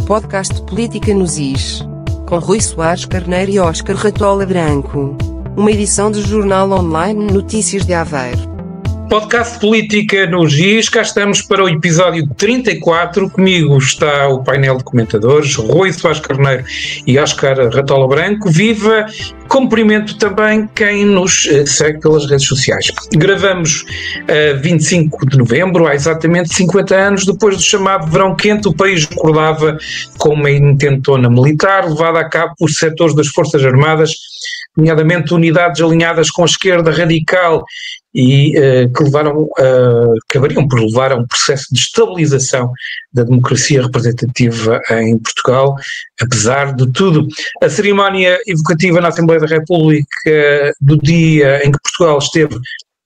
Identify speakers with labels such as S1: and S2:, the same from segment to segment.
S1: podcast de política nos IS, com Rui Soares Carneiro e Óscar Ratola Branco. Uma edição do jornal online Notícias de Aveiro.
S2: Podcast de Política nos GIS, cá estamos para o episódio 34, comigo está o painel de comentadores, Rui Soares Carneiro e Óscar Ratola Branco. Viva! Cumprimento também quem nos segue pelas redes sociais. Gravamos 25 de novembro, há exatamente 50 anos, depois do chamado verão quente, o país recordava com uma intentona militar levada a cabo por setores das Forças Armadas, nomeadamente unidades alinhadas com a esquerda radical e que acabariam por levar a um processo de estabilização da democracia representativa em Portugal, apesar de tudo. A cerimónia evocativa na Assembleia da República do dia em que Portugal esteve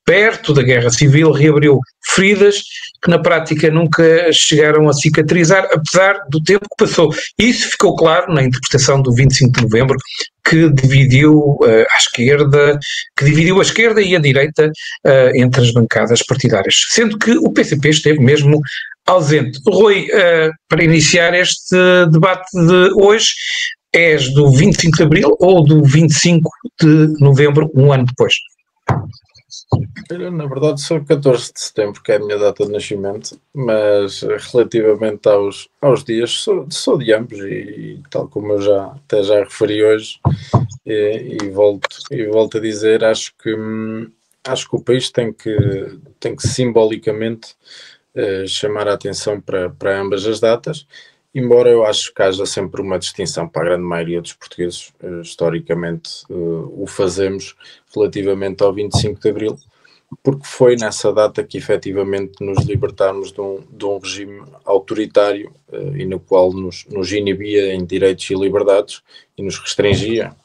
S2: perto da Guerra Civil reabriu feridas que na prática nunca chegaram a cicatrizar, apesar do tempo que passou. Isso ficou claro na interpretação do 25 de novembro, que dividiu a esquerda e a direita entre as bancadas partidárias, sendo que o PCP esteve mesmo ausente. Rui, para iniciar este debate de hoje, és do 25 de abril ou do 25 de novembro, um ano depois?
S3: Eu, na verdade, sou 14 de setembro, que é a minha data de nascimento, mas relativamente aos dias, sou de ambos e tal como eu já referi hoje, e volto a dizer, acho que o país tem que simbolicamente chamar a atenção para ambas as datas, embora eu acho que haja sempre uma distinção para a grande maioria dos portugueses, historicamente o fazemos relativamente ao 25 de Abril, porque foi nessa data que efetivamente nos libertámos de um regime autoritário e no qual nos inibia em direitos e liberdades e nos restringia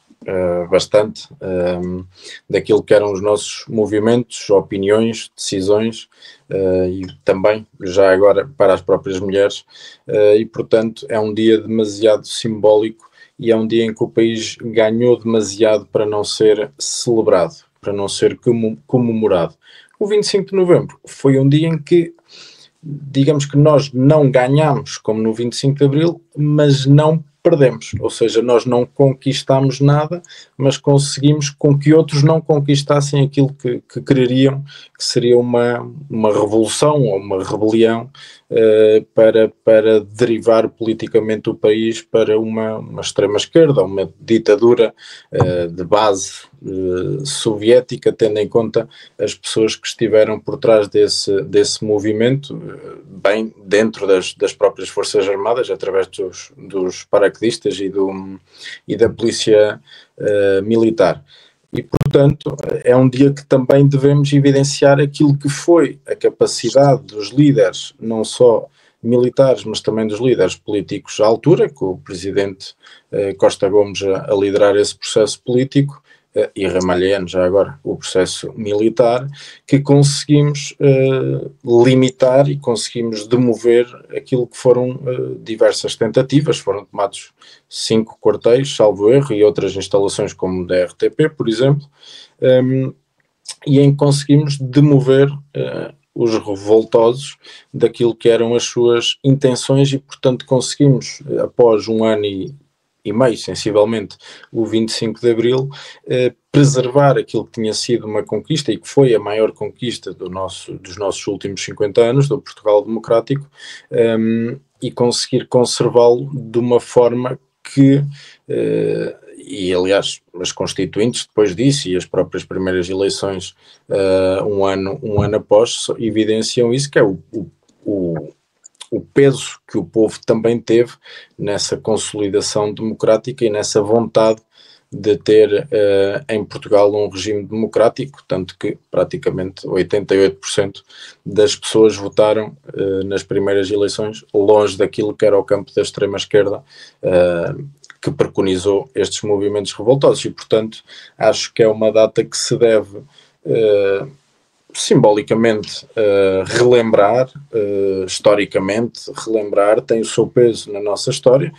S3: bastante daquilo que eram os nossos movimentos, opiniões, decisões e também, já agora, para as próprias mulheres e, portanto, é um dia demasiado simbólico e é um dia em que o país ganhou demasiado para não ser celebrado, para não ser comemorado. O 25 de novembro foi um dia em que, digamos que nós não ganhamos, como no 25 de abril, mas não perdemos, ou seja, nós não conquistamos nada, mas conseguimos com que outros não conquistassem aquilo que quereriam, que seria uma revolução ou uma rebelião para derivar politicamente o país para uma extrema-esquerda, uma ditadura de base soviética, tendo em conta as pessoas que estiveram por trás desse movimento, bem dentro das próprias Forças Armadas, através dos paraquedistas e da polícia militar. E, portanto, é um dia que também devemos evidenciar aquilo que foi a capacidade dos líderes, não só militares, mas também dos líderes políticos à altura, com o presidente Costa Gomes a liderar esse processo político, e Ramalhiano já agora o processo militar, que conseguimos limitar e conseguimos demover aquilo que foram diversas tentativas. Foram tomados 5 quartéis, salvo erro, e outras instalações como da RTP, por exemplo, e em que conseguimos demover os revoltosos daquilo que eram as suas intenções e, portanto, conseguimos, após um ano e meio, sensivelmente, o 25 de Abril, preservar aquilo que tinha sido uma conquista e que foi a maior conquista dos nossos últimos 50 anos, do Portugal democrático, e conseguir conservá-lo de uma forma que, e aliás, as constituintes depois disso e as próprias primeiras eleições um ano após evidenciam isso, que é o peso que o povo também teve nessa consolidação democrática e nessa vontade de ter em Portugal um regime democrático, tanto que praticamente 88% das pessoas votaram nas primeiras eleições longe daquilo que era o campo da extrema-esquerda que preconizou estes movimentos revoltosos e, portanto, acho que é uma data que se deve simbolicamente relembrar, historicamente relembrar, tem o seu peso na nossa história.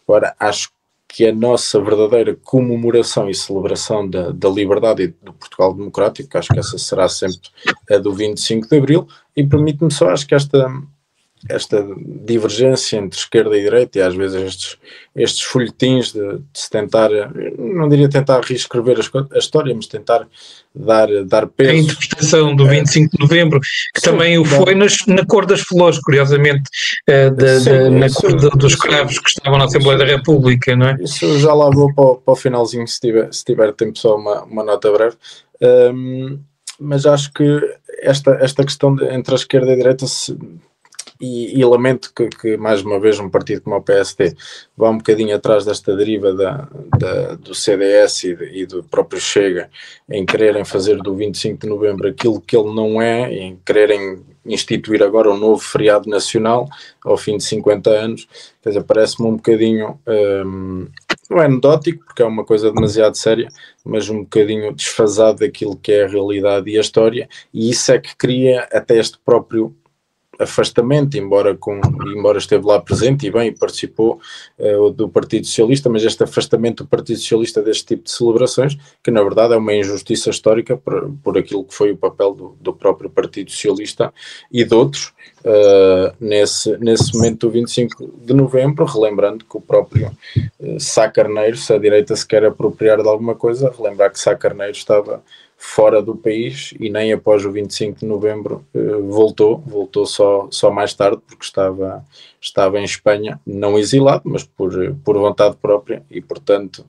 S3: Agora, acho que a nossa verdadeira comemoração e celebração da liberdade e do Portugal democrático, acho que essa será sempre a do 25 de Abril, e permite-me só, acho que esta divergência entre esquerda e direita, e às vezes estes folhetins de se tentar, não diria tentar reescrever a história, mas tentar dar peso.
S2: A interpretação do 25 de novembro, que sim, também o foi na cor das flores, curiosamente, na cor dos cravos que estavam na Assembleia da República, não é?
S3: Isso já lá vou para o finalzinho, se tiver tempo, só uma nota breve. Mas acho que esta questão entre a esquerda e a direita, e lamento que mais uma vez um partido como o PSD vá um bocadinho atrás desta deriva do CDS e do próprio Chega, em quererem fazer do 25 de novembro aquilo que ele não é, em quererem instituir agora um novo feriado nacional ao fim de 50 anos. Quer dizer, parece-me um bocadinho, não é anedótico, porque é uma coisa demasiado séria, mas um bocadinho desfasado daquilo que é a realidade e a história, e isso é que cria até este próprio afastamento, embora esteve lá presente e bem, e participou do Partido Socialista, mas este afastamento do Partido Socialista deste tipo de celebrações, que na verdade é uma injustiça histórica por aquilo que foi o papel do próprio Partido Socialista e de outros, nesse momento do 25 de novembro, relembrando que o próprio Sá Carneiro, se a direita se quer apropriar de alguma coisa, relembrar que Sá Carneiro estava fora do país e nem após o 25 de novembro voltou só mais tarde, porque estava em Espanha, não exilado, mas por vontade própria, e portanto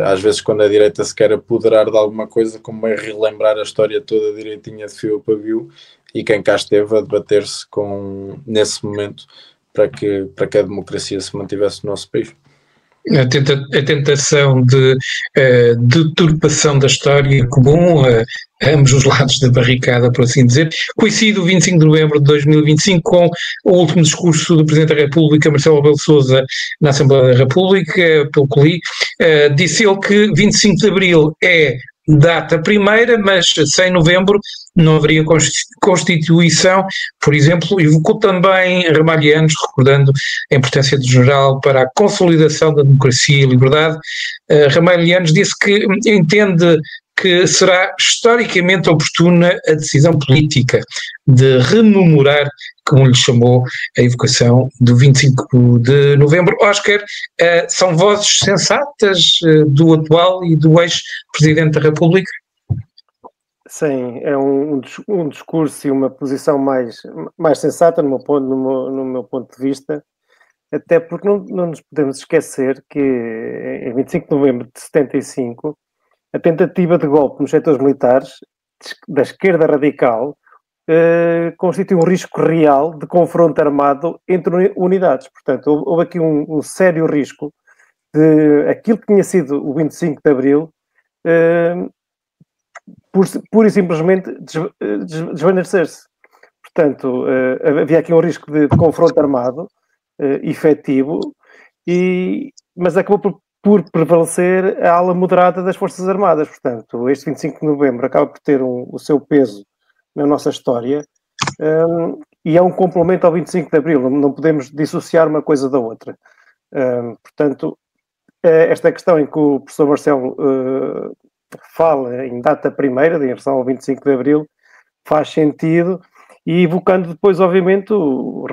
S3: às vezes quando a direita se quer apoderar de alguma coisa, como é relembrar a história toda direitinha de fio a pavio, e quem cá esteve a debater-se nesse momento para que a democracia se mantivesse no nosso país.
S2: A tentação de deturpação da história comum a ambos os lados da barricada, por assim dizer. Coincide o 25 de novembro de 2025 com o último discurso do Presidente da República, Marcelo Rebelo de Sousa, na Assembleia da República, pelo que li. Disse ele que 25 de abril é data primeira, mas sem novembro não haveria Constituição, por exemplo. Evocou também Ramalhianos, recordando a importância do geral para a consolidação da democracia e liberdade. Ramalhianos disse que entende que será historicamente oportuna a decisão política de rememorar, como lhe chamou, a evocação do 25 de novembro. Oscar, são vozes sensatas do atual e do ex-presidente da República?
S4: Sim, é um discurso e uma posição mais sensata no meu ponto de vista, até porque não nos podemos esquecer que em 25 de novembro de 75, a tentativa de golpe nos setores militares da esquerda radical constitui um risco real de confronto armado entre unidades. Portanto, houve aqui um sério risco de aquilo que tinha sido o 25 de abril pura e simplesmente desvanecer-se. Portanto, havia aqui um risco de confronto armado efetivo, mas acabou por prevalecer a ala moderada das Forças Armadas. Portanto, este 25 de novembro acaba por ter o seu peso na nossa história e é um complemento ao 25 de abril. Não podemos dissociar uma coisa da outra. Portanto, esta questão em que o professor Marcelo fala em data primeira, em relação ao 25 de abril, faz sentido, e evocando depois, obviamente, o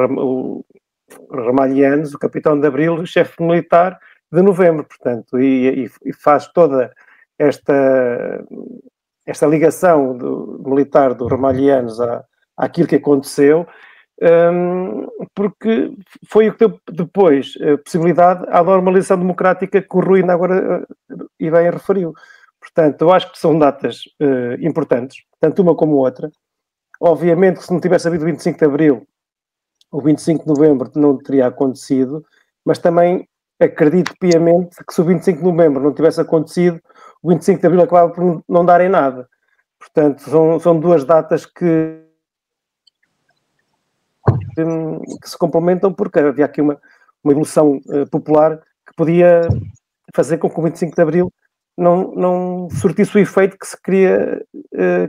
S4: Ramalhianos, o capitão de abril, o chefe militar de novembro, portanto, e faz toda esta ligação militar do Ramalhianos àquilo que aconteceu, porque foi o que deu depois possibilidade à normalização democrática que o Rui ainda agora e bem referiu. Portanto, eu acho que são datas importantes, tanto uma como outra. Obviamente que se não tivesse havido 25 de abril, o 25 de novembro não teria acontecido, mas também acredito piamente que se o 25 de novembro não tivesse acontecido, o 25 de abril acabava por não dar em nada. Portanto, são duas datas que se complementam, porque havia aqui uma evolução popular que podia fazer com que o 25 de abril não surtisse o efeito que se queria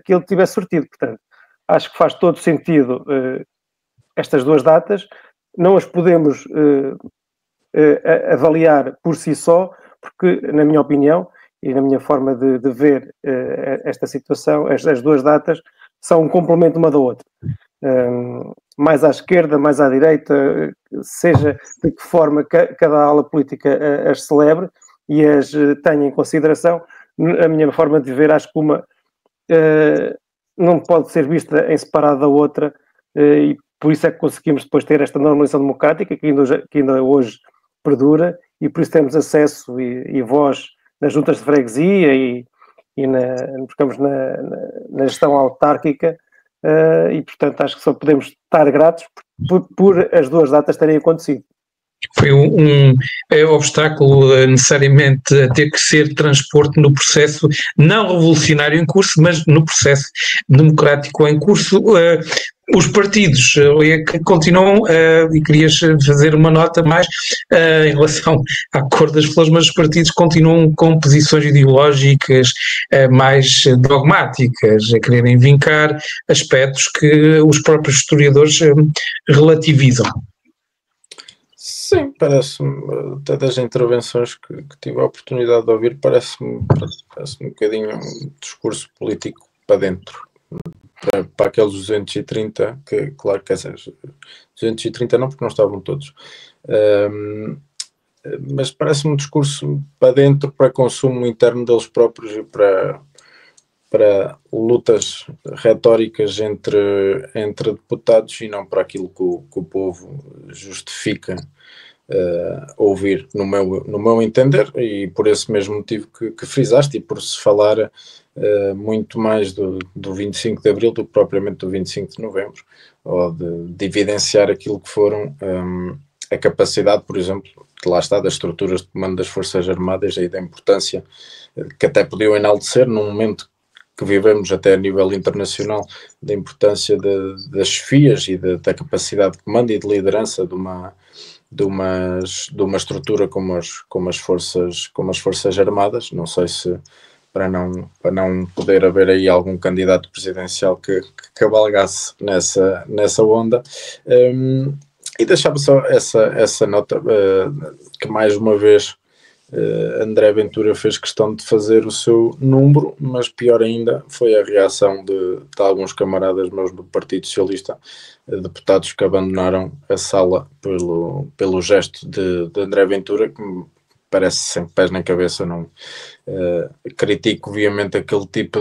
S4: que ele tivesse surtido. Portanto, acho que faz todo sentido estas duas datas. Não as podemos avaliar por si só, porque, na minha opinião e na minha forma de ver esta situação, as duas datas são um complemento uma da outra. mais à esquerda, mais à direita, seja de que forma cada ala política as celebre e as tenha em consideração. A minha forma de ver, acho que uma não pode ser vista em separado da outra, e por isso é que conseguimos depois ter esta normalização democrática que ainda hoje perdura, e por isso temos acesso e voz nas juntas de freguesia e na gestão autárquica, e portanto acho que só podemos estar gratos por as duas datas terem acontecido.
S2: Foi um obstáculo necessariamente a ter que ser transporte no processo não revolucionário em curso, mas no processo democrático em curso. Os partidos que continuam, e querias fazer uma nota mais em relação à cor das flores, mas os partidos continuam com posições ideológicas mais dogmáticas, a quererem vincar aspectos que os próprios historiadores relativizam.
S3: Sim, parece-me, até das intervenções que tive a oportunidade de ouvir, parece-me um bocadinho um discurso político para dentro. Para aqueles 230, que claro que essas 230 não, porque não estavam todos, mas parece-me um discurso para dentro, para consumo interno deles próprios e para lutas retóricas entre deputados e não para aquilo que o povo justifica ouvir, no meu entender, e por esse mesmo motivo que frisaste, e por se falar muito mais do 25 de Abril do que propriamente do 25 de Novembro, ou de evidenciar aquilo que foram a capacidade, por exemplo, que lá está, das estruturas de comando das Forças Armadas e da importância que até podiam enaltecer num momento que vivemos até a nível internacional, da importância das chefias e da capacidade de comando e de liderança de uma estrutura como as Forças Armadas. Não sei se para não poder haver aí algum candidato presidencial que cavalgasse nessa onda, e deixava só essa nota, que mais uma vez André Ventura fez questão de fazer o seu número, mas pior ainda foi a reação de alguns camaradas meus do Partido Socialista, deputados que abandonaram a sala pelo gesto de André Ventura, que me parece sem pés nem cabeça. Não critico obviamente aquele tipo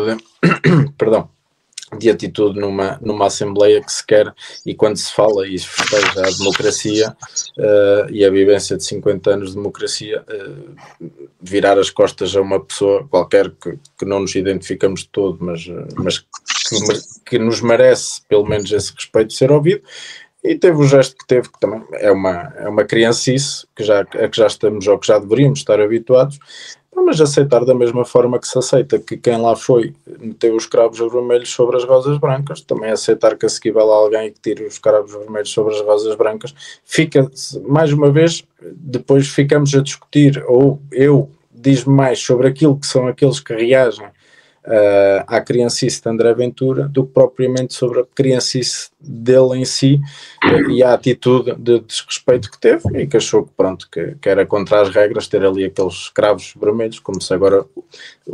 S3: de atitude numa Assembleia que se quer, e quando se fala e se festeja a democracia e a vivência de 50 anos de democracia, virar as costas a uma pessoa qualquer que não nos identificamos de todo, mas que nos merece pelo menos esse respeito de ser ouvido. E teve o gesto que teve, que também é uma criancice, que já estamos, ou que já deveríamos estar habituados, mas aceitar da mesma forma que se aceita que quem lá foi meteu os cravos vermelhos sobre as rosas brancas, também aceitar que a seguir vai lá alguém que tire os cravos vermelhos sobre as rosas brancas. Fica, mais uma vez, depois ficamos a discutir, ou eu diz mais sobre aquilo que são aqueles que reagem à criancice de André Ventura do que propriamente sobre a criancice dele em si, e a atitude de desrespeito que teve, e que achou que era contra as regras ter ali aqueles cravos vermelhos, como se agora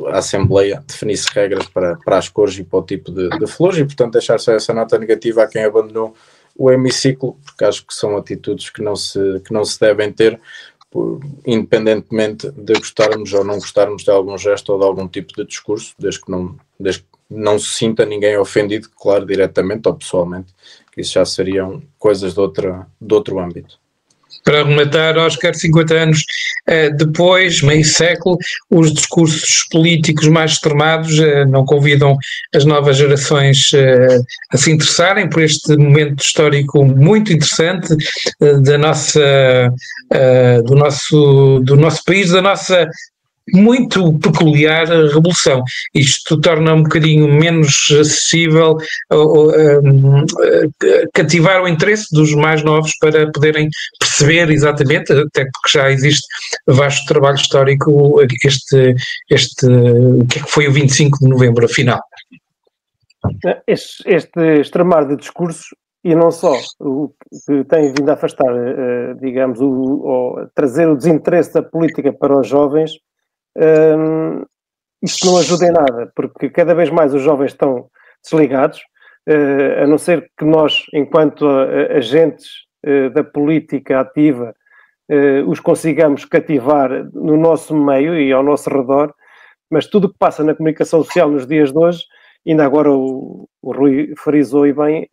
S3: a Assembleia definisse regras para as cores e para o tipo de flores, e portanto deixar só essa nota negativa a quem abandonou o hemiciclo, porque acho que são atitudes que não se devem ter, independentemente de gostarmos ou não gostarmos de algum gesto ou de algum tipo de discurso, desde que não se sinta ninguém ofendido, claro, diretamente ou pessoalmente, que isso já seriam coisas de outro âmbito.
S2: Para arrematar, Oscar, 50 anos depois, meio século, os discursos políticos mais extremados não convidam as novas gerações a se interessarem por este momento histórico muito interessante do nosso país, da nossa muito peculiar revolução. Isto torna um bocadinho menos acessível, cativar o interesse dos mais novos para poderem perceber exatamente, até porque já existe vasto trabalho histórico, o que é que foi o 25 de novembro, afinal.
S4: Este extremar de discursos, e não só, o que tem vindo a afastar, digamos, ou trazer o desinteresse da política para os jovens, isto não ajuda em nada, porque cada vez mais os jovens estão desligados, a não ser que nós, enquanto agentes da política ativa, os consigamos cativar no nosso meio e ao nosso redor, mas tudo o que passa na comunicação social nos dias de hoje, ainda agora o Rui frisou e bem,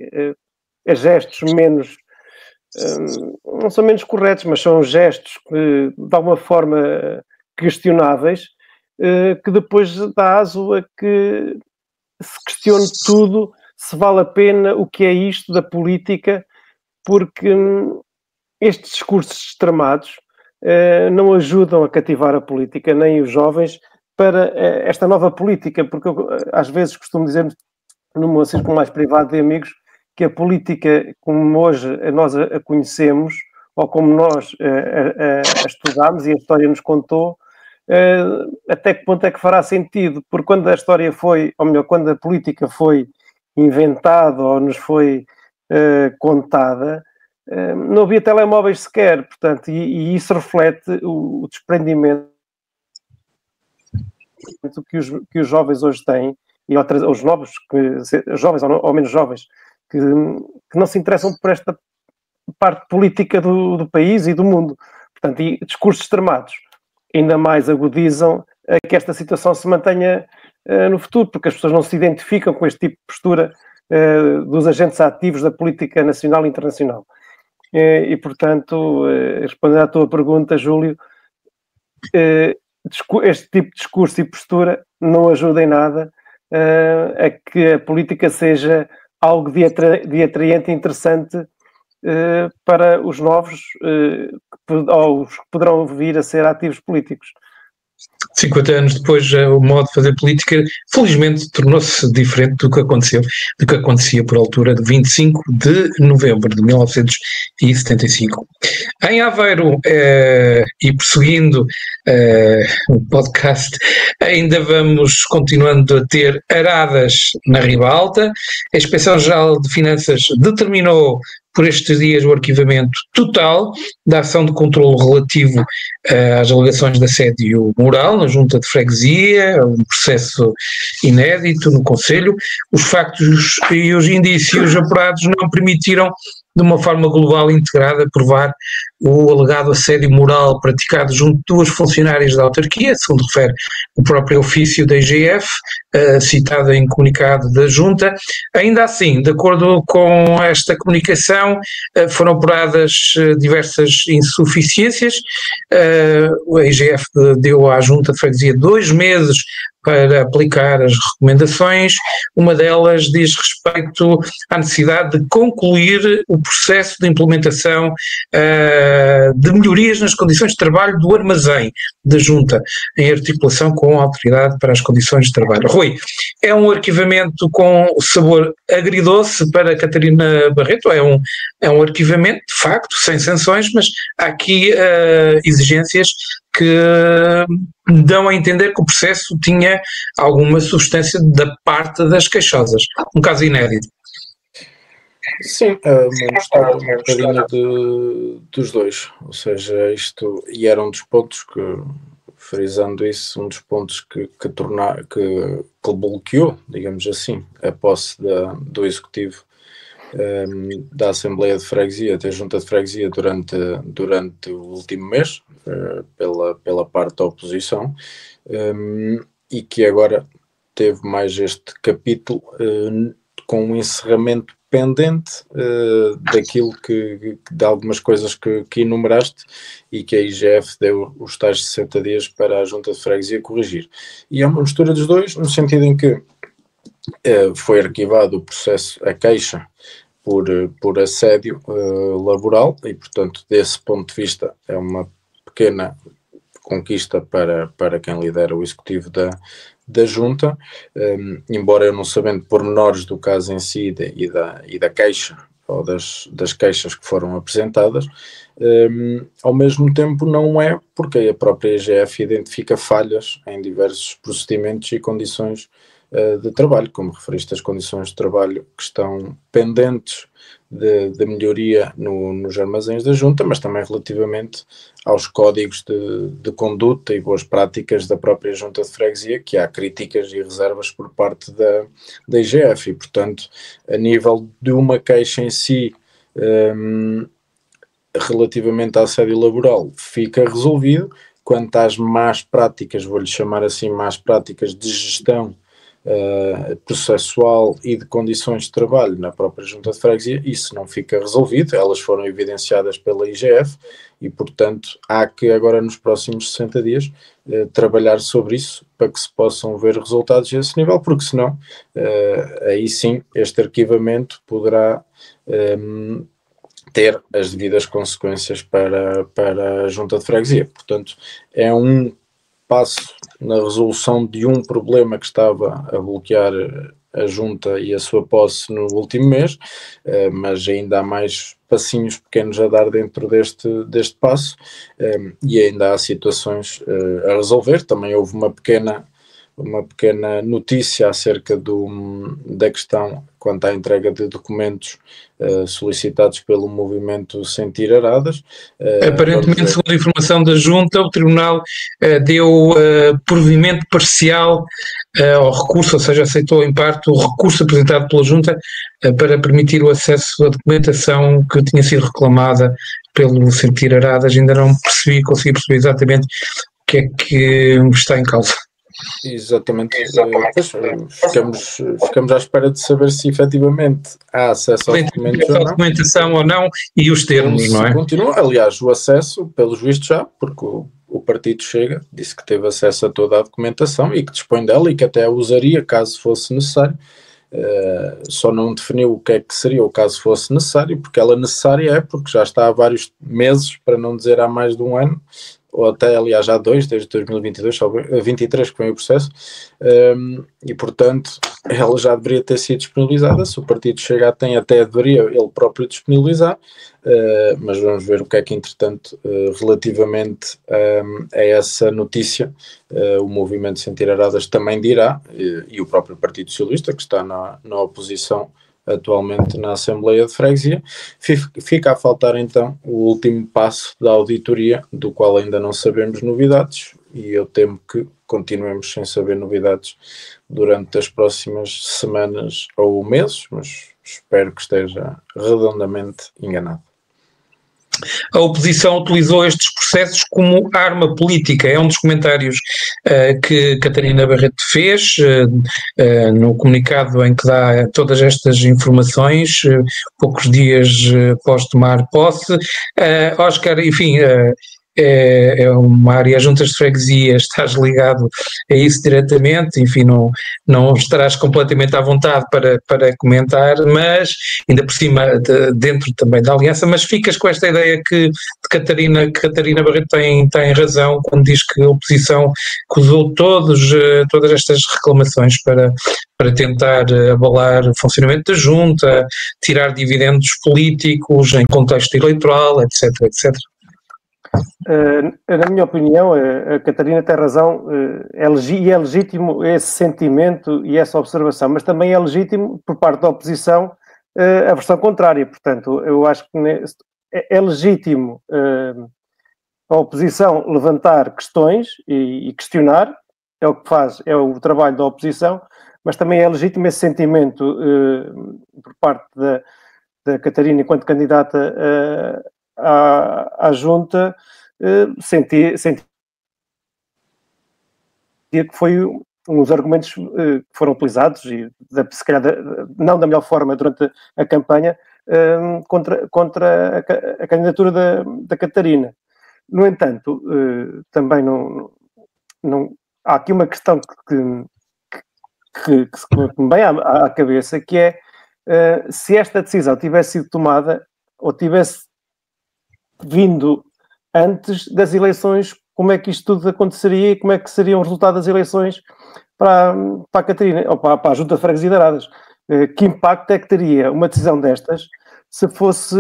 S4: gestos menos, não são menos corretos, mas são gestos que, de alguma forma, questionáveis, que depois dá aso a que se questione tudo, se vale a pena o que é isto da política, porque estes discursos extremados não ajudam a cativar a política, nem os jovens, para esta nova política, porque eu, às vezes costumo dizer, num círculo mais privado de amigos, que a política, como hoje nós a conhecemos, ou como nós a estudamos e a história nos contou, até que ponto é que fará sentido? Porque quando a história foi, ou melhor, quando a política foi inventada ou nos foi contada, não havia telemóveis sequer, portanto, e isso reflete o desprendimento que os jovens hoje têm, e os novos, jovens ou menos jovens, que não se interessam por esta parte política do país e do mundo. Portanto, e discursos extremados ainda mais agudizam a que esta situação se mantenha no futuro, porque as pessoas não se identificam com este tipo de postura dos agentes ativos da política nacional e internacional. E portanto, respondendo à tua pergunta, Júlio, este tipo de discurso e postura não ajuda em nada a que a política seja algo de atraente e interessante para os novos ou os que poderão vir a ser ativos políticos.
S2: 50 anos depois, o modo de fazer política, felizmente, tornou-se diferente do que acontecia por altura de 25 de novembro de 1975. Em Aveiro, e prosseguindo o podcast, ainda vamos continuando a ter aradas na Ribalta. A Inspeção-Geral de Finanças determinou por estes dias o arquivamento total da ação de controlo relativo às alegações de assédio moral na Junta de Freguesia, um processo inédito no Conselho. Os factos e os indícios apurados não permitiram, de uma forma global e integrada, provar o alegado assédio moral praticado junto de duas funcionárias da autarquia, segundo refere o próprio ofício da IGF, citado em comunicado da Junta. Ainda assim, de acordo com esta comunicação, foram apuradas diversas insuficiências. A IGF deu à Junta de Freguesia 2 meses para aplicar as recomendações. Uma delas diz respeito à necessidade de concluir o processo de implementação de melhorias nas condições de trabalho do armazém da Junta, em articulação com a Autoridade para as Condições de Trabalho. Rui, é um arquivamento com sabor agridoce para Catarina Barreto, é um arquivamento, de facto, sem sanções, mas há aqui exigências que dão a entender que o processo tinha alguma substância da parte das queixosas. Um caso inédito.
S3: Sim, uma mistura um bocadinho dos dois. Ou seja, isto, e era um dos pontos que, frisando isso, um dos pontos que bloqueou, digamos assim, a posse do Executivo da Assembleia de Freguesia, da Junta de Freguesia durante o último mês, pela parte da oposição, e que agora teve mais este capítulo com um encerramento pendente daquilo de algumas coisas que enumeraste, e que a IGF deu os tais 60 dias para a Junta de Freguesia corrigir. E é uma mistura dos dois, no sentido em que foi arquivado o processo, a queixa por assédio laboral, e portanto desse ponto de vista é uma pequena conquista para quem lidera o Executivo da Junta, embora eu não sabendo pormenores do caso em si e da queixa, ou das queixas que foram apresentadas, ao mesmo tempo não é, porque a própria IGF identifica falhas em diversos procedimentos e condições de trabalho, como referiste, as condições de trabalho que estão pendentes de melhoria nos armazéns da Junta, mas também relativamente aos códigos de conduta e boas práticas da própria Junta de Freguesia, que há críticas e reservas por parte da IGF, e portanto, a nível de uma queixa em si, relativamente à assédio laboral, fica resolvido. Quanto às más práticas, vou-lhe chamar assim, más práticas de gestão processual e de condições de trabalho na própria Junta de Freguesia, isso não fica resolvido, elas foram evidenciadas pela IGF e, portanto, há que agora nos próximos 60 dias trabalhar sobre isso para que se possam ver resultados a esse nível, porque senão, aí sim, este arquivamento poderá ter as devidas consequências para a Junta de Freguesia. Portanto, é um passo na resolução de um problema que estava a bloquear a Junta e a sua posse no último mês, mas ainda há mais passinhos pequenos a dar dentro deste passo, e ainda há situações a resolver. Também houve uma pequena notícia acerca da questão quanto à entrega de documentos solicitados pelo movimento Sentir Aradas.
S2: Aparentemente, segundo a informação da Junta, o Tribunal deu provimento parcial ao recurso, ou seja, aceitou em parte o recurso apresentado pela Junta para permitir o acesso à documentação que tinha sido reclamada pelo Sentir Aradas. Ainda não consegui perceber exatamente o que é que está em causa.
S3: Exatamente. Ficamos à espera de saber se efetivamente há acesso aos documentos ou não.
S2: Documentação ou não e os termos, não é?
S3: Continua, aliás, o acesso, pelos vistos já, porque o partido Chega disse que teve acesso a toda a documentação e que dispõe dela e que até a usaria caso fosse necessário. Só não definiu o que é que seria o caso fosse necessário, porque ela necessária é porque já está há vários meses, para não dizer há mais de um ano, ou até, aliás, há dois, desde 2022, 23 que vem o processo, e, portanto, ela já deveria ter sido disponibilizada. Se o partido Chega deveria ele próprio disponibilizar, mas vamos ver o que é que, entretanto, relativamente a essa notícia, o movimento Sentir Aradas também dirá, e o próprio Partido Socialista, que está na oposição atualmente na Assembleia de Freguesia. Fica a faltar então o último passo da auditoria, do qual ainda não sabemos novidades, e eu temo que continuemos sem saber novidades durante as próximas semanas ou meses, mas espero que esteja redondamente enganado.
S2: A oposição utilizou estes processos como arma política. É um dos comentários que Catarina Barreto fez no comunicado em que dá todas estas informações, poucos dias após tomar posse. Óscar, enfim, é uma área, juntas de freguesia, estás ligado a isso diretamente, enfim, não estarás completamente à vontade para comentar, mas ainda por cima dentro também da aliança, mas ficas com esta ideia que Catarina Barreto tem razão quando diz que a oposição usou todas estas reclamações para tentar abalar o funcionamento da Junta, tirar dividendos políticos em contexto eleitoral, etc, etc.
S4: Na minha opinião, a Catarina tem razão, é legítimo esse sentimento e essa observação, mas também é legítimo, por parte da oposição, a versão contrária. Portanto, eu acho que é legítimo a oposição levantar questões e questionar, é o que faz, é o trabalho da oposição, mas também é legítimo esse sentimento por parte da Catarina, enquanto candidata à Junta, sentir que foi uns argumentos que foram utilizados, e se calhar não da melhor forma durante a campanha, contra a candidatura da Catarina. No entanto, também não há aqui uma questão que me vem à cabeça, que é se esta decisão tivesse sido tomada ou tivesse vindo antes das eleições, como é que isto tudo aconteceria e como é que seria o resultado das eleições para a Catarina, ou para a Junta de Freguesia de Aradas? Que impacto é que teria uma decisão destas se fosse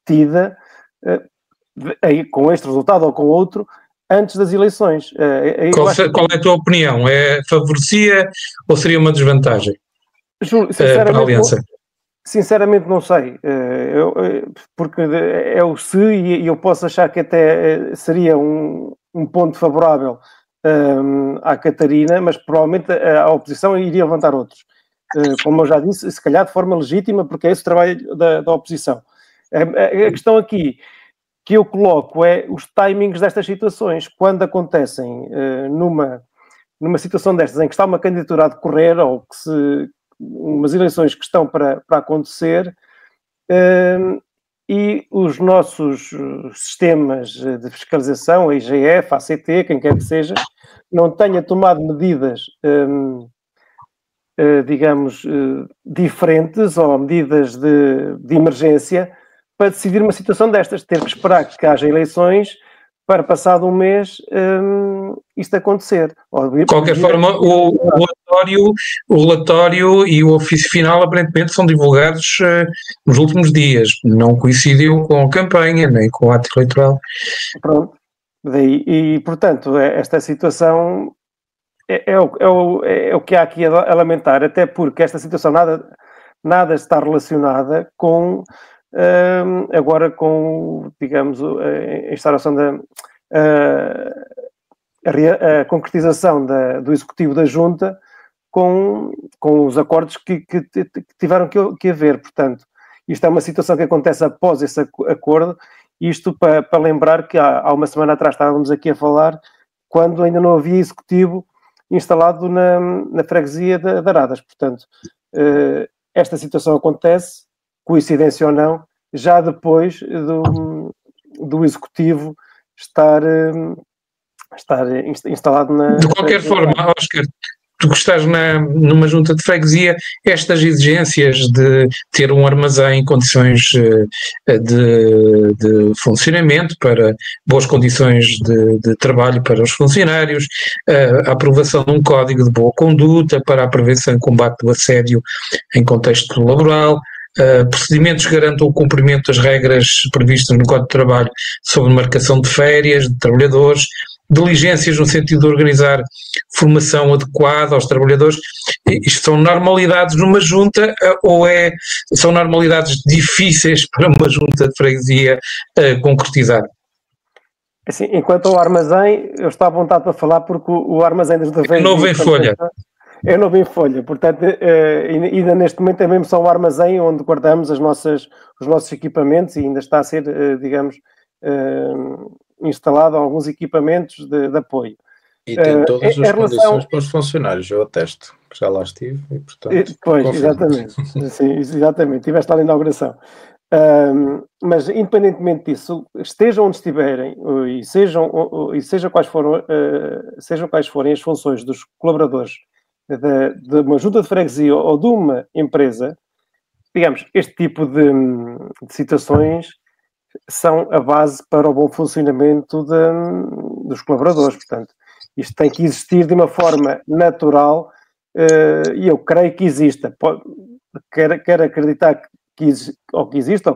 S4: tida com este resultado ou com outro antes das eleições.
S2: Qual é a tua opinião? Favorecia ou seria uma desvantagem para a Aliança?
S4: Sinceramente não sei, porque é o se, e eu posso achar que até seria um ponto favorável à Catarina, mas provavelmente a oposição iria levantar outros. Como eu já disse, se calhar de forma legítima, porque é esse o trabalho da oposição. A questão aqui que eu coloco é os timings destas situações. Quando acontecem numa situação destas, em que está uma candidatura a decorrer, ou que umas eleições que estão para acontecer, e os nossos sistemas de fiscalização, a IGF, a ACT, quem quer que seja, não tenha tomado medidas, digamos, diferentes, ou medidas de emergência, para decidir uma situação destas, ter que esperar que haja eleições para, passado um mês, isto acontecer.
S2: De qualquer forma, o relatório e o ofício final aparentemente são divulgados nos últimos dias. Não coincidiu com a campanha, nem com o ato eleitoral.
S4: Pronto. E, portanto, esta situação é o que há aqui a lamentar, até porque esta situação nada está relacionada com... agora com, digamos, a instauração a concretização do Executivo da Junta com os acordos que tiveram que haver. Portanto, isto é uma situação que acontece após esse acordo, isto para lembrar que há uma semana atrás estávamos aqui a falar, quando ainda não havia Executivo instalado na freguesia de Aradas. Portanto, esta situação acontece, coincidência ou não, já depois do Executivo estar instalado na...
S2: De qualquer forma, Óscar, tu que estás numa junta de freguesia, estas exigências de ter um armazém em condições de funcionamento, para boas condições de trabalho para os funcionários, a aprovação de um código de boa conduta para a prevenção e combate do assédio em contexto laboral, procedimentos que garantam o cumprimento das regras previstas no Código de Trabalho sobre marcação de férias de trabalhadores, diligências no sentido de organizar formação adequada aos trabalhadores. Isto são normalidades numa junta ou são normalidades difíceis para uma junta de freguesia concretizar?
S4: Assim, enquanto ao armazém, eu estou à vontade para falar, porque o armazém das freguesia...
S2: Não vem folha.
S4: Eu não vi folha, portanto, ainda neste momento é mesmo só o armazém onde guardamos os nossos equipamentos, e ainda está a ser, digamos, instalado alguns equipamentos de apoio.
S3: E tem todas as condições para os funcionários, eu atesto, que já lá estive e, portanto...
S4: Pois, confirmo. Exatamente. Sim, exatamente, estiveste lá na inauguração. Mas, independentemente disso, estejam onde estiverem e sejam quais forem as funções dos colaboradores de uma junta de freguesia ou de uma empresa, digamos, este tipo de situações são a base para o bom funcionamento dos colaboradores. Portanto, isto tem que existir de uma forma natural, e eu creio que exista. Quero acreditar que existe ou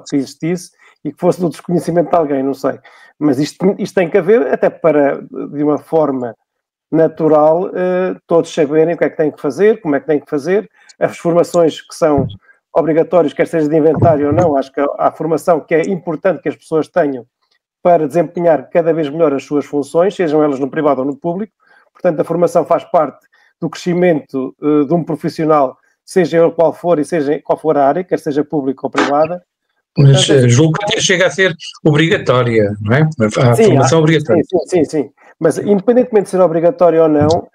S4: que existisse, e que fosse do desconhecimento de alguém, não sei. Mas isto tem que haver, até para, de uma forma natural, todos saberem o que é que têm que fazer, como é que têm que fazer, as formações que são obrigatórias, quer seja de inventário ou não. Acho que há formação que é importante que as pessoas tenham para desempenhar cada vez melhor as suas funções, sejam elas no privado ou no público. Portanto, a formação faz parte do crescimento de um profissional, seja ele qual for e seja qual for a área, quer seja pública ou privada.
S2: Mas julgo que até chega a ser obrigatória, não é? A formação obrigatória.
S4: Sim. Mas, independentemente de ser obrigatório ou não,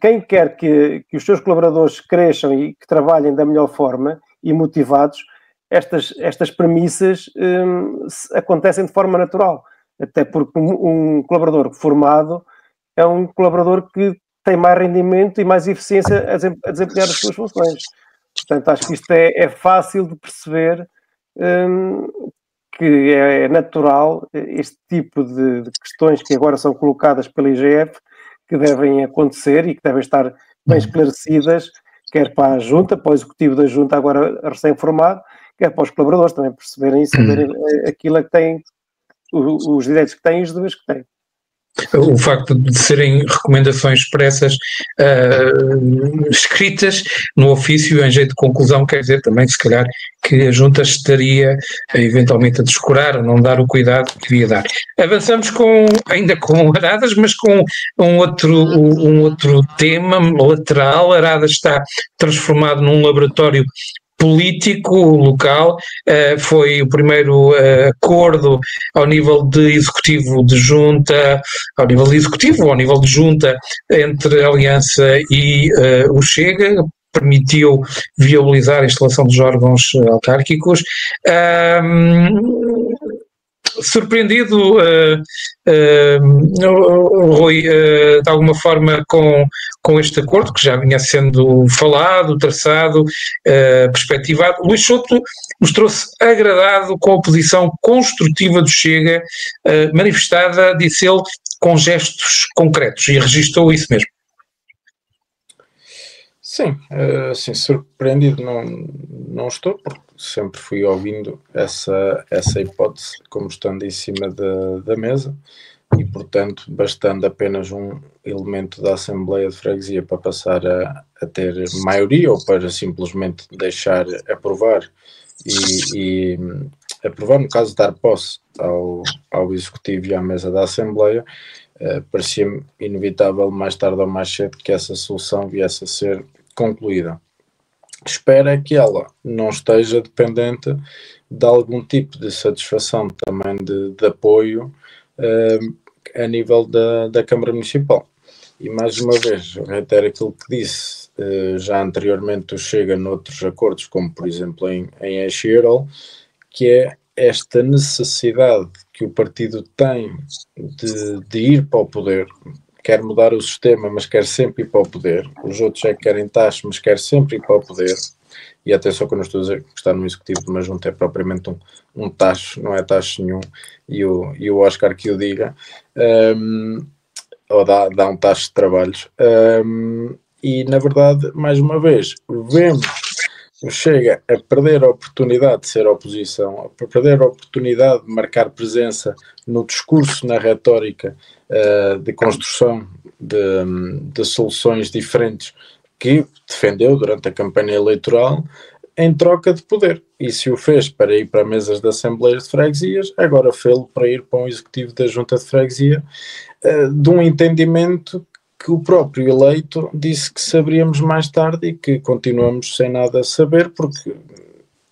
S4: quem quer que os seus colaboradores cresçam e que trabalhem da melhor forma e motivados, estas premissas acontecem de forma natural. Até porque um colaborador formado é um colaborador que tem mais rendimento e mais eficiência a desempenhar as suas funções. Portanto, acho que isto é fácil de perceber, que é natural este tipo de questões que agora são colocadas pela IGF, que devem acontecer e que devem estar bem esclarecidas, quer para a Junta, para o Executivo da Junta agora recém-formado, quer para os colaboradores também perceberem e saberem aquilo que têm, os direitos que têm e os deveres que têm.
S2: O facto de serem recomendações expressas escritas no ofício em jeito de conclusão quer dizer também, se calhar, que a Junta estaria eventualmente a descurar, a não dar o cuidado que devia dar. Avançamos ainda com Aradas, mas com um outro tema lateral. Aradas está transformado num laboratório político local, foi o primeiro acordo ao nível de executivo de junta, ao nível de junta entre a Aliança e o Chega, permitiu viabilizar a instalação dos órgãos autárquicos. Surpreendido, Rui, de alguma forma com este acordo que já vinha sendo falado, traçado, perspectivado. Luís Souto mostrou-se agradado com a posição construtiva do Chega, manifestada, disse ele, com gestos concretos, e registou isso mesmo.
S3: Sim, assim, surpreendido não estou, porque sempre fui ouvindo essa hipótese como estando em cima da mesa e, portanto, bastando apenas um elemento da Assembleia de Freguesia para passar a ter maioria ou para simplesmente deixar aprovar e aprovar, no caso de dar posse ao Executivo e à mesa da Assembleia, parecia-me inevitável mais tarde ou mais cedo que essa solução viesse a ser concluída. Espero é que ela não esteja dependente de algum tipo de satisfação também de apoio a nível da Câmara Municipal. E mais uma vez, reitero aquilo que disse já anteriormente do Chega noutros acordos, como por exemplo em Encheirol, que é esta necessidade que o partido tem de ir para o poder. Quer mudar o sistema, mas quer sempre ir para o poder. Os outros é que querem taxas, mas quer sempre ir para o poder. E atenção que eu não estou a dizer que estar no executivo de uma junta é propriamente um tacho, não é tacho nenhum, e o Oscar que o diga, ou dá um tacho de trabalhos. E, na verdade, mais uma vez, vemos o Chega a perder a oportunidade de ser oposição, a perder a oportunidade de marcar presença no discurso, na retórica de construção de soluções diferentes que defendeu durante a campanha eleitoral em troca de poder. E se o fez para ir para mesas de assembleias de freguesias, agora fê-lo para ir para um executivo da junta de freguesia, de um entendimento que o próprio eleito disse que saberíamos mais tarde e que continuamos sem nada a saber, porque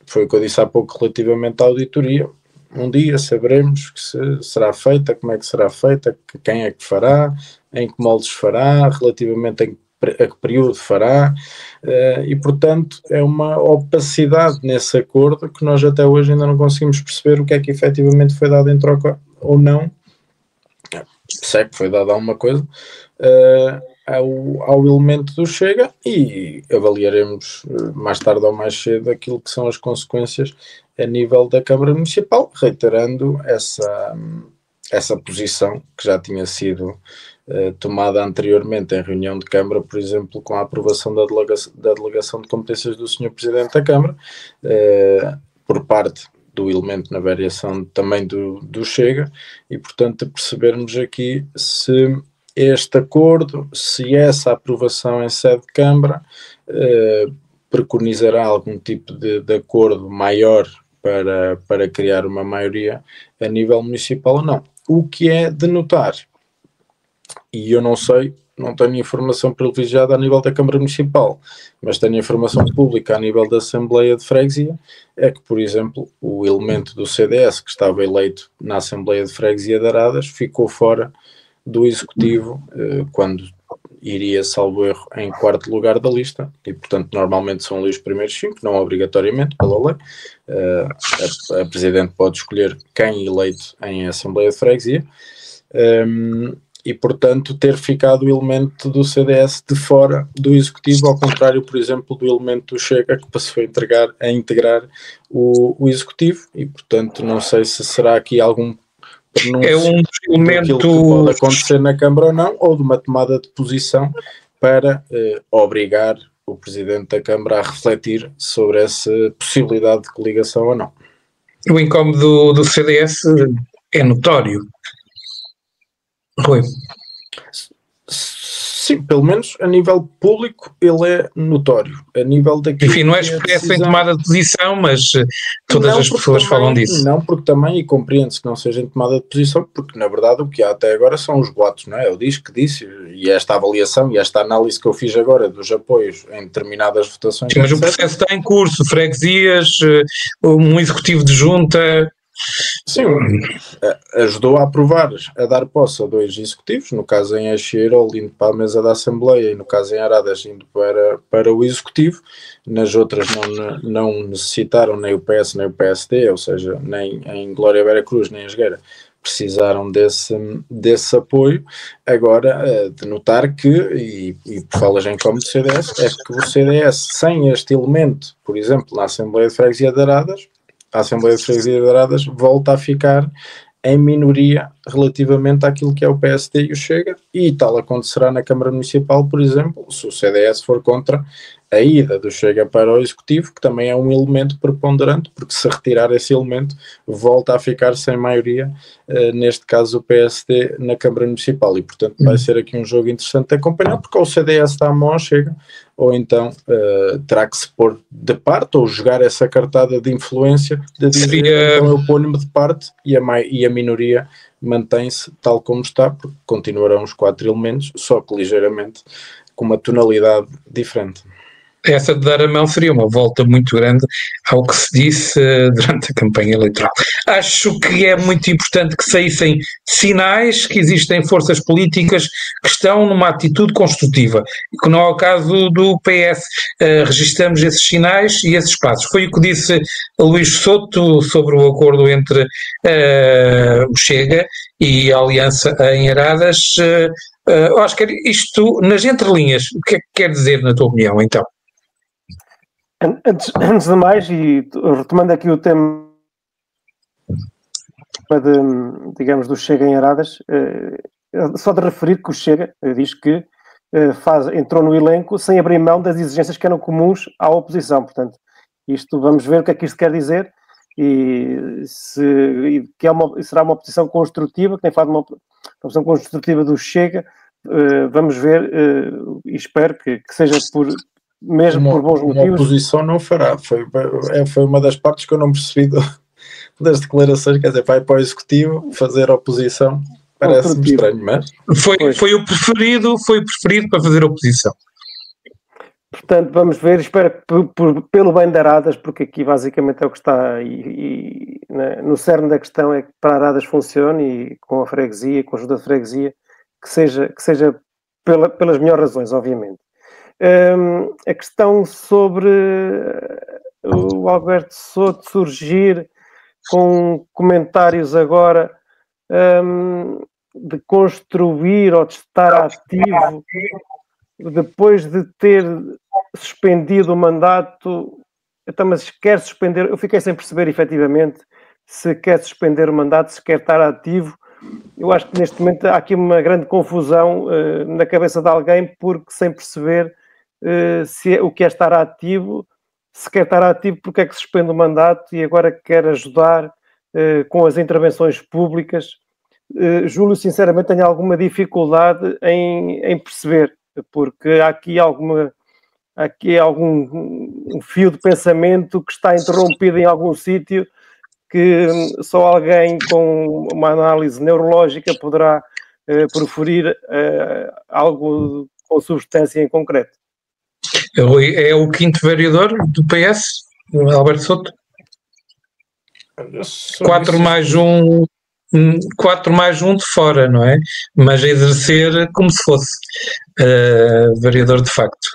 S3: foi o que eu disse há pouco relativamente à auditoria. Um dia saberemos que será feita, como é que será feita, quem é que fará, em que moldes fará, relativamente a que período fará, e portanto é uma opacidade nesse acordo que nós até hoje ainda não conseguimos perceber o que é que efetivamente foi dado em troca ou não. Se é que foi dado alguma coisa ao elemento do Chega, e avaliaremos mais tarde ou mais cedo aquilo que são as consequências a nível da Câmara Municipal, reiterando essa posição que já tinha sido tomada anteriormente em reunião de Câmara, por exemplo, com a aprovação da delegação de competências do Sr. Presidente da Câmara, por parte do elemento na variação também do Chega, e portanto percebermos aqui se este acordo, se essa aprovação em sede de Câmara preconizará algum tipo de acordo maior para criar uma maioria a nível municipal ou não. O que é de notar, e eu não sei, não tenho informação privilegiada a nível da Câmara Municipal, mas tenho informação pública a nível da Assembleia de Freguesia, é que, por exemplo, o elemento do CDS que estava eleito na Assembleia de Freguesia de Aradas ficou fora do Executivo quando iria, salvo erro, em quarto lugar da lista, e portanto normalmente são ali os primeiros 5, não obrigatoriamente pela lei. A Presidente pode escolher quem eleito em Assembleia de Freguesia, e portanto ter ficado o elemento do CDS de fora do Executivo, ao contrário, por exemplo, do elemento do Chega, que passou a integrar o Executivo, e portanto não sei se será aqui algum
S2: é um elemento
S3: que pode acontecer na Câmara ou não, ou de uma tomada de posição para obrigar o Presidente da Câmara a refletir sobre essa possibilidade de coligação ou não.
S2: O incómodo do CDS é notório. Rui.
S3: Sim, pelo menos a nível público ele é notório. A nível daquilo.
S2: Enfim, não é expresso em tomada de posição, mas todas as pessoas falam disso.
S3: Não, porque também, e compreende-se que não seja em tomada de posição, porque na verdade o que há até agora são os boatos, não é? Eu disse que disse, e esta avaliação e esta análise que eu fiz agora dos apoios em determinadas votações.
S2: Sim, mas o processo está em curso, freguesias, um executivo de junta.
S3: Sim, ajudou a aprovar, a dar posse a 2 executivos, no caso em Acheiro, indo para a mesa da Assembleia, e no caso em Aradas, indo para o Executivo. Nas outras não necessitaram nem o PS nem o PSD, ou seja, nem em Glória Vera Cruz nem em Esgueira precisaram desse apoio. Agora, de notar que, e por falas em como do CDS, é que o CDS, sem este elemento, por exemplo, na Assembleia de Freguesia de Aradas, a Assembleia de Freguesia de Aradas volta a ficar em minoria relativamente àquilo que é o PSD e o Chega, e tal acontecerá na Câmara Municipal, por exemplo, se o CDS for contra a ida do Chega para o Executivo, que também é um elemento preponderante, porque se retirar esse elemento, volta a ficar sem maioria, neste caso o PSD, na Câmara Municipal, e portanto vai ser aqui um jogo interessante de acompanhar, porque ou o CDS está à mão ao Chega, ou então terá que se pôr de parte, ou jogar essa cartada de influência, de dizer, então eu ponho-me de parte, e a minoria mantém-se tal como está, porque continuarão os 4 elementos, só que ligeiramente com uma tonalidade diferente.
S2: Essa de dar a mão seria uma volta muito grande ao que se disse durante a campanha eleitoral. Acho que é muito importante que saíssem sinais que existem forças políticas que estão numa atitude construtiva, e que não é o caso do PS. Registramos esses sinais e esses passos. Foi o que disse Luís Souto sobre o acordo entre o Chega e a Aliança em Aradas. Oscar, isto nas entrelinhas, o que é que quer dizer na tua opinião, então?
S4: Antes de mais, e retomando aqui o tema digamos, do Chega em Aradas, só de referir que o Chega diz que entrou no elenco sem abrir mão das exigências que eram comuns à oposição. Portanto, isto, vamos ver o que é que isto quer dizer, será uma oposição construtiva, que tem falado de uma oposição construtiva do Chega. Vamos ver, e espero que seja mesmo por bons motivos.
S3: A oposição não fará. Foi uma das partes que eu não percebi das declarações. Quer dizer, vai para o Executivo fazer oposição. Parece-me estranho, mas...
S2: Foi o preferido para fazer oposição.
S4: Portanto, vamos ver. Espero pelo bem de Aradas, porque aqui basicamente é o que está no cerne da questão, é que para Aradas funcione, e com a freguesia, com a ajuda de freguesia, que seja pelas melhores razões, obviamente. A questão sobre o Alberto Souto surgir com comentários agora de construir ou de estar ativo depois de ter suspendido o mandato. Então, mas quer suspender? Eu fiquei sem perceber efetivamente se quer suspender o mandato, se quer estar ativo. Eu acho que neste momento há aqui uma grande confusão na cabeça de alguém, porque sem perceber o que é estar ativo, se quer estar ativo, porque é que suspende o mandato e agora quer ajudar com as intervenções públicas. Júlio, sinceramente, tenho alguma dificuldade em perceber, porque há aqui algum fio de pensamento que está interrompido em algum sítio, que só alguém com uma análise neurológica poderá proferir algo com substância em concreto.
S2: É o 5º vereador do PS, Alberto Souto? 4 mais um de fora, não é? Mas a exercer como se fosse vereador de facto.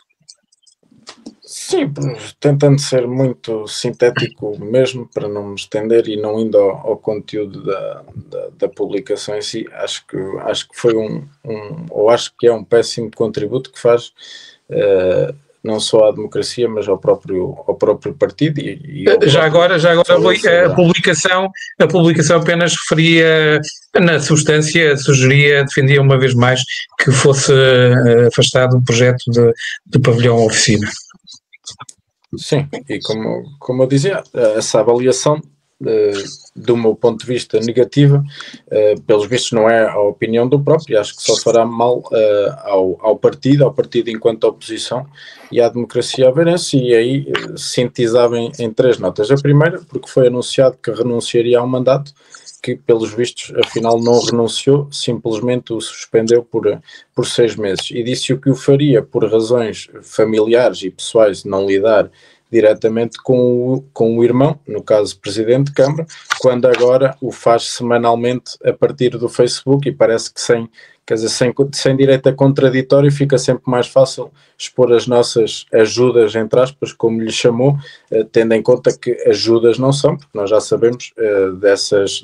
S3: Sim, tentando ser muito sintético mesmo, para não me estender e não indo ao conteúdo da publicação em si, acho que foi acho que é um péssimo contributo que faz não só à democracia, mas ao próprio partido.
S2: Já agora a publicação apenas referia na substância, defendia uma vez mais que fosse afastado o projeto de pavilhão oficina.
S3: Sim, e como eu dizia, essa avaliação do meu ponto de vista, negativa. Pelos vistos não é a opinião do próprio, acho que só fará mal ao partido enquanto oposição e à democracia aveirense, e aí sintetizava em 3 notas. A primeira, porque foi anunciado que renunciaria ao mandato, que pelos vistos afinal não renunciou, simplesmente o suspendeu por 6 meses, e disse o que o faria por razões familiares e pessoais de não lidar diretamente com o irmão, no caso Presidente de Câmara, quando agora o faz semanalmente a partir do Facebook, e parece que sem direito a contraditório fica sempre mais fácil expor as nossas ajudas, entre aspas, como lhe chamou, tendo em conta que ajudas não são, porque nós já sabemos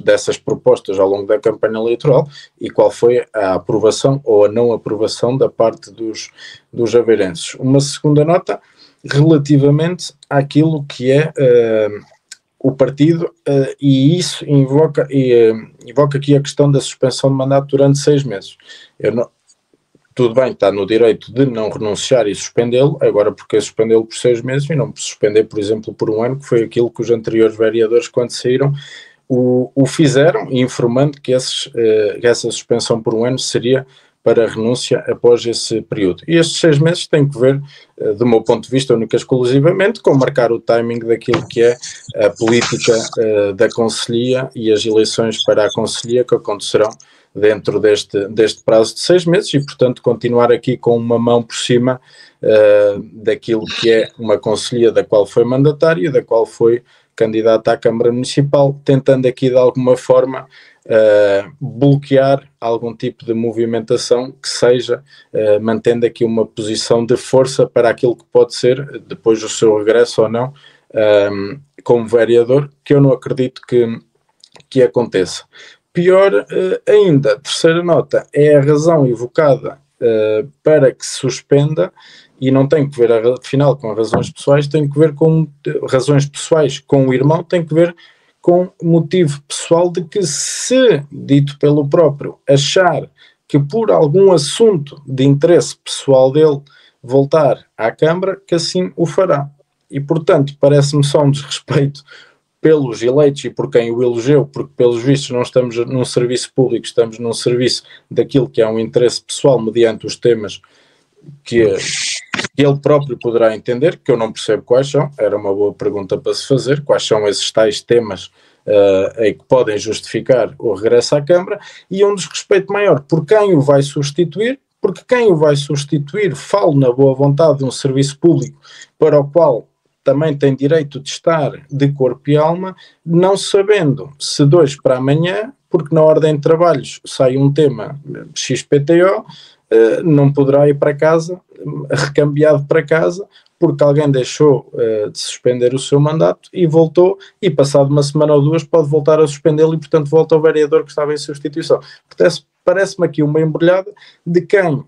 S3: dessas propostas ao longo da campanha eleitoral e qual foi a aprovação ou a não aprovação da parte dos aveirenses. Uma segunda nota, relativamente àquilo que é o partido, e isso invoca aqui a questão da suspensão de mandato durante 6 meses. Tudo bem, está no direito de não renunciar e suspendê-lo, agora porque suspendê-lo por 6 meses e não suspender, por exemplo, por 1 ano, que foi aquilo que os anteriores vereadores, quando saíram, o fizeram, informando que essa suspensão por 1 ano seria para a renúncia após esse período. E estes 6 meses têm que ver, do meu ponto de vista, única e exclusivamente, com marcar o timing daquilo que é a política da Conselhia e as eleições para a Conselhia que acontecerão dentro deste prazo de 6 meses e, portanto, continuar aqui com uma mão por cima daquilo que é uma Conselhia da qual foi mandatário, da qual foi candidata à Câmara Municipal, tentando aqui de alguma forma bloquear algum tipo de movimentação que seja, mantendo aqui uma posição de força para aquilo que pode ser, depois do seu regresso ou não, como vereador, que eu não acredito que aconteça. Pior ainda, a terceira nota, é a razão evocada para que se suspenda, e não tem que ver, afinal, com razões pessoais, tem que ver com razões pessoais com o irmão, tem que ver com motivo pessoal de que, se, dito pelo próprio, achar que por algum assunto de interesse pessoal dele voltar à Câmara, que assim o fará. E, portanto, parece-me só um desrespeito pelos eleitos e por quem o elegeu, porque, pelos vistos, não estamos num serviço público, estamos num serviço daquilo que é um interesse pessoal mediante os temas que ele próprio poderá entender, que eu não percebo quais são. Era uma boa pergunta para se fazer, quais são esses tais temas que podem justificar o regresso à Câmara, e um desrespeito maior por quem o vai substituir, porque quem o vai substituir fala na boa vontade de um serviço público para o qual também tem direito de estar de corpo e alma, não sabendo se de hoje para amanhã, porque na ordem de trabalhos sai um tema XPTO, não poderá ir para casa, recambiado para casa, porque alguém deixou de suspender o seu mandato e voltou, e passado uma semana ou 2 pode voltar a suspendê-lo e, portanto, volta ao vereador que estava em substituição. Portanto, parece-me aqui uma embrulhada de quem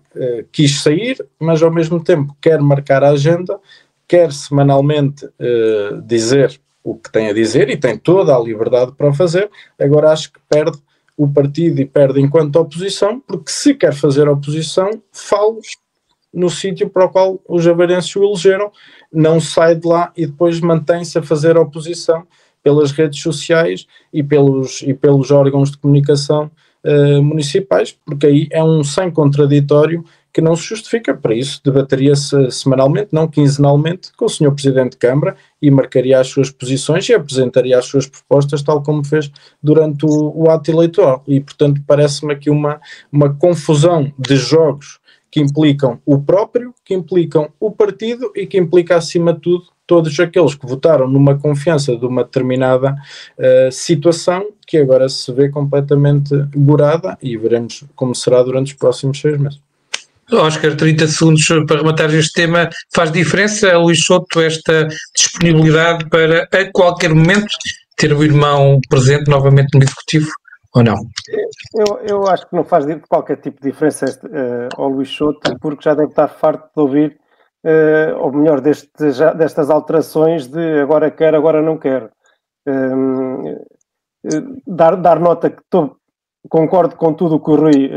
S3: quis sair, mas ao mesmo tempo quer marcar a agenda, quer semanalmente dizer o que tem a dizer, e tem toda a liberdade para o fazer. Agora acho que perde o partido e perde enquanto oposição, porque se quer fazer oposição, fale no sítio para o qual os aveirenses o elegeram, não sai de lá e depois mantém-se a fazer oposição pelas redes sociais e pelos órgãos de comunicação municipais, porque aí é um sem contraditório que não se justifica. Para isso debateria-se semanalmente, não quinzenalmente, com o Sr. Presidente de Câmara, e marcaria as suas posições e apresentaria as suas propostas, tal como fez durante o ato eleitoral. E, portanto, parece-me aqui uma confusão de jogos que implicam o próprio, que implicam o partido e que implica, acima de tudo, todos aqueles que votaram numa confiança de uma determinada situação, que agora se vê completamente gorada, e veremos como será durante os próximos 6 meses.
S2: Oscar, 30 segundos para rematar este tema. Faz diferença, Luís Souto, esta disponibilidade para, a qualquer momento, ter o irmão presente novamente no Executivo, ou não?
S4: Eu acho que não faz qualquer tipo de diferença ao Luís Souto, porque já deve estar farto de ouvir, ou melhor, destas alterações de agora quero, agora não quero. Dar nota que concordo com tudo o que o Rui...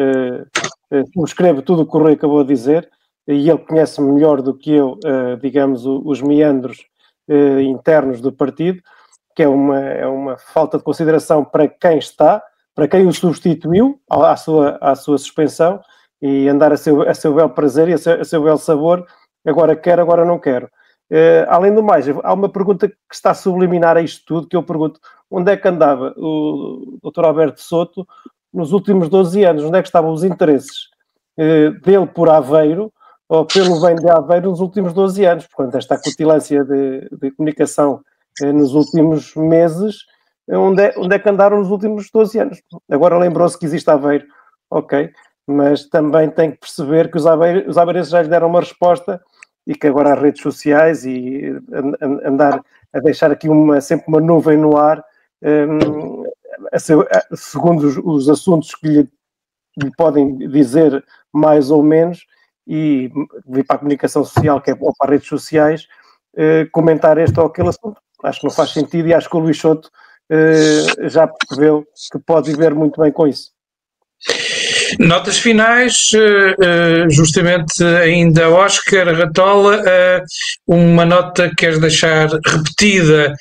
S4: subscrevo tudo o que o Rui acabou de dizer, e ele conhece melhor do que eu, digamos, os meandros internos do partido, que é uma falta de consideração para quem está, para quem o substituiu à sua suspensão, e andar a seu belo prazer e a seu belo sabor, agora quero, agora não quero. Além do mais, há uma pergunta que está subliminar a isto tudo, que eu pergunto: onde é que andava o Dr. Alberto Soto nos últimos 12 anos? Onde é que estavam os interesses dele por Aveiro, ou pelo bem de Aveiro, nos últimos 12 anos? Portanto, esta acutilância de comunicação nos últimos meses, onde é que andaram nos últimos 12 anos? Agora lembrou-se que existe Aveiro, ok, mas também tem que perceber que os aveirenses já lhe deram uma resposta, e que agora as redes sociais e andar a deixar aqui sempre uma nuvem no ar, segundo os assuntos que lhe podem dizer mais ou menos, e vir para a comunicação social, que é ou para as redes sociais, comentar este ou aquele assunto. Acho que não faz sentido, e acho que o Luís Souto já percebeu que pode viver muito bem com isso.
S2: Notas finais, justamente ainda Oscar Ratola, uma nota que queres deixar repetida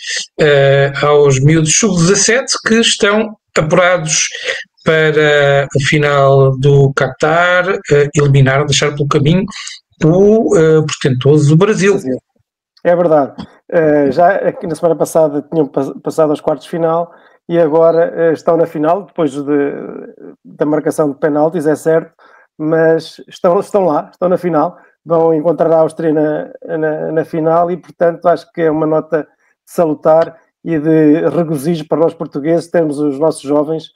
S2: aos miúdos sub-17 que estão apurados para a final do Qatar, deixar pelo caminho o portentoso Brasil.
S4: É verdade. Já aqui na semana passada tinham passado aos quartos de final, e agora estão na final, depois da marcação de penaltis, é certo, mas estão lá, estão na final, vão encontrar a Áustria na final, e portanto acho que é uma nota salutar e de regozijo para nós portugueses termos os nossos jovens,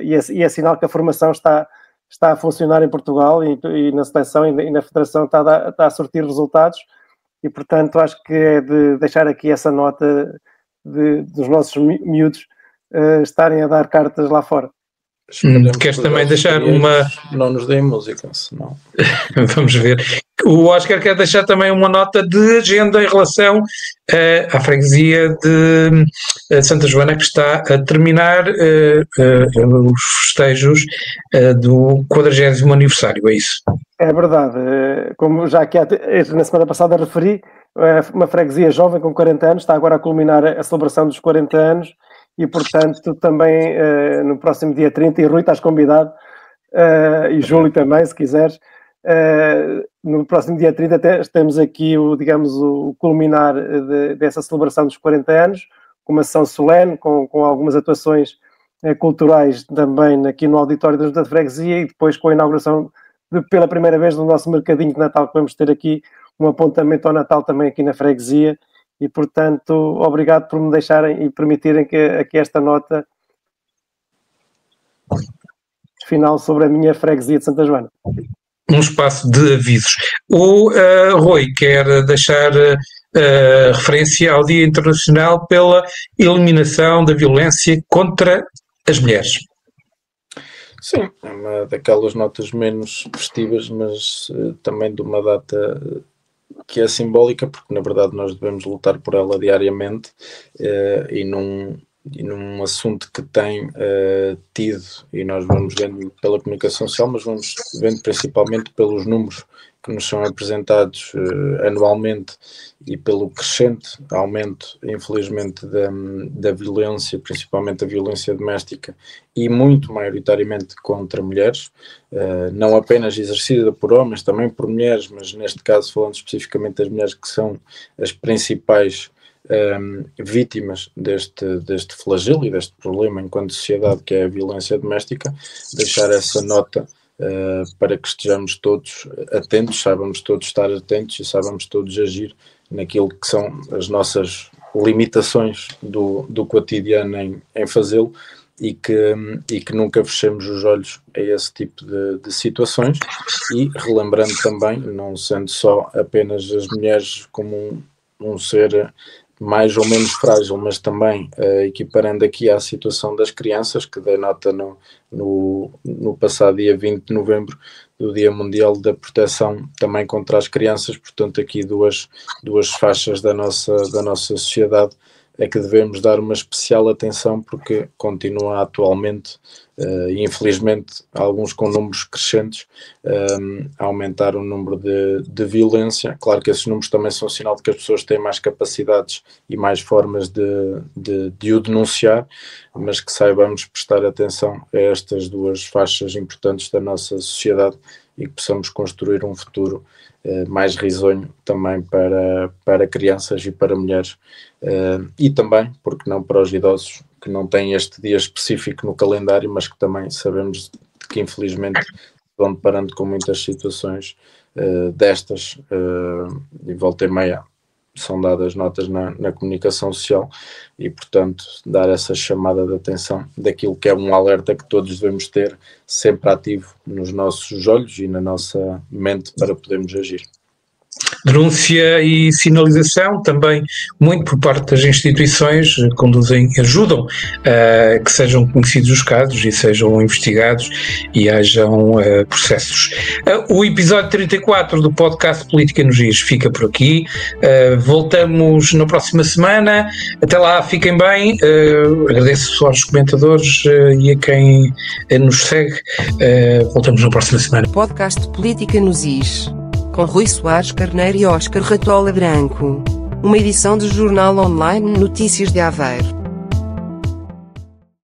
S4: e é sinal que a formação está a funcionar em Portugal, e na seleção e na federação está a surtir resultados, e portanto acho que é de deixar aqui essa nota dos nossos miúdos estarem a dar cartas lá fora.
S2: Queres também deixar uma...
S3: Não nos deem música, senão...
S2: Vamos ver. O Oscar quer deixar também uma nota de agenda em relação à freguesia de Santa Joana, que está a terminar os festejos do 40º aniversário, é isso?
S4: É verdade. Como já aqui na semana passada referi, uma freguesia jovem com 40 anos está agora a culminar a celebração dos 40 anos, e portanto também no próximo dia 30, e Rui, estás convidado, e Júlio também, se quiseres, no próximo dia 30 temos aqui o culminar dessa celebração dos 40 anos, com uma sessão solene, com algumas atuações culturais também aqui no auditório da Junta de Freguesia, e depois com a inauguração pela primeira vez do nosso mercadinho de Natal, que vamos ter aqui um apontamento ao Natal também aqui na freguesia. E, portanto, obrigado por me deixarem e permitirem que aqui esta nota final sobre a minha freguesia de Santa Joana.
S2: Um espaço de avisos. O Rui quer deixar referência ao Dia Internacional pela Eliminação da Violência contra as Mulheres.
S3: Sim, é uma daquelas notas menos festivas, mas também de uma data que é simbólica, porque na verdade nós devemos lutar por ela diariamente, e num assunto que tem tido, e nós vamos vendo pela comunicação social, mas vamos vendo principalmente pelos números que nos são apresentados anualmente, e pelo crescente aumento, infelizmente, da violência, principalmente a violência doméstica, e muito maioritariamente contra mulheres, não apenas exercida por homens, também por mulheres, mas neste caso falando especificamente das mulheres, que são as principais vítimas deste flagelo e deste problema enquanto sociedade, que é a violência doméstica. Deixar essa nota para que estejamos todos atentos, saibamos todos estar atentos e saibamos todos agir naquilo que são as nossas limitações do cotidiano em fazê-lo, e que nunca fechemos os olhos a esse tipo de situações, e relembrando também, não sendo só apenas as mulheres como um ser mais ou menos frágil, mas também equiparando aqui à situação das crianças, que dei nota no passado dia 20 de novembro, do Dia Mundial da Proteção também contra as crianças. Portanto, aqui duas faixas da nossa sociedade é que devemos dar uma especial atenção, porque continua atualmente, e infelizmente alguns com números crescentes, a aumentar o número de violência. Claro que esses números também são sinal de que as pessoas têm mais capacidades e mais formas de o denunciar, mas que saibamos prestar atenção a estas duas faixas importantes da nossa sociedade e que possamos construir um futuro mais risonho também para crianças e para mulheres, e também, porque não, para os idosos, que não têm este dia específico no calendário, mas que também sabemos que infelizmente vão deparando com muitas situações destas, e volta e meia são dadas notas na comunicação social, e portanto dar essa chamada de atenção daquilo que é um alerta que todos devemos ter sempre ativo nos nossos olhos e na nossa mente para podermos agir.
S2: Denúncia e sinalização também muito por parte das instituições ajudam a que sejam conhecidos os casos e sejam investigados e hajam processos. O episódio 34 do podcast Política nos Dias fica por aqui. Voltamos na próxima semana. Até lá, fiquem bem. Agradeço aos comentadores e a quem nos segue. Voltamos na próxima semana.
S1: Podcast Política nos Is, com Rui Soares Carneiro e Óscar Ratola Branco. Uma edição do jornal online Notícias de Aveiro.